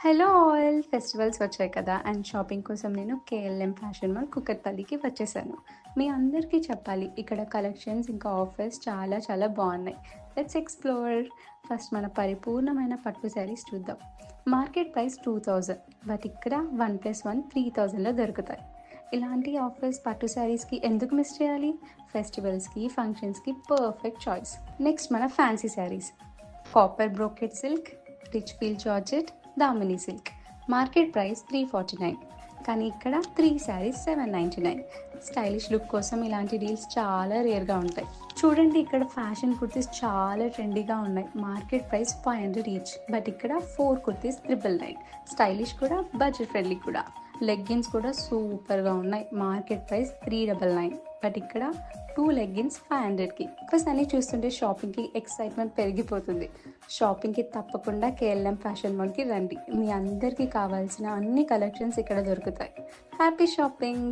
Hello all! Festivals వచ్చాయి కదా! And shopping కోసం నేను కేఎల్ఎం ఫ్యాషన్ మాల్ కూకట్పల్లికి వచ్చేసాను. మీ అందరికీ చెప్పాలి ఇక్కడ కలెక్షన్స్ ఇంకా ఆఫర్స్ చాలా చాలా బావున్నాయి. Let's explore. ఫస్ట్ మన పరిపూర్ణమైన పట్టు శారీస్ చూద్దాం. మార్కెట్ ప్రైస్ 2000 బట్ ఇక్కడ 1+1 3000లో దొరుకుతాయి. ఇలాంటి ఆఫర్స్ పట్టు శారీస్‌కి ఎందుకు మిస్ చేయాలి? ఫెస్టివల్స్‌కి, ఫంక్షన్స్‌కి పర్ఫెక్ట్ చాయిస్. నెక్స్ట్ మన fancy saris. Copper brocade silk, rich feel georgette, Damini silk. Market price 349 కానీ ఇక్కడ 3 శారీస్ 799. స్టైలిష్ లుక్ కోసం ఇలాంటి డీల్స్ చాలా రేర్గా ఉంటాయి. చూడండి ఇక్కడ ఫ్యాషన్ కుర్తీస్ చాలా ట్రెండీగా ఉన్నాయి. మార్కెట్ ప్రైస్ 500 ఈచ్ బట్ ఇక్కడ 4 కుర్తీస్ 999. స్టైలిష్ కూడా బడ్జెట్ ఫ్రెండ్లీ కూడా. లెగ్గిన్స్ కూడా సూపర్గా ఉన్నాయి. మార్కెట్ ప్రైస్ 399 బట్ ఇక్కడ 2 లెగ్గిన్స్ 500కి. ఆఫర్స్ అన్ని చూస్తుంటే షాపింగ్కి ఎక్సైట్మెంట్ పెరిగిపోతుంది. షాపింగ్కి తప్పకుండా కేఎల్ఎం ఫ్యాషన్ మాల్కి రండి. మీ అందరికీ కావాల్సిన అన్ని కలెక్షన్స్ ఇక్కడ దొరుకుతాయి. Happy shopping!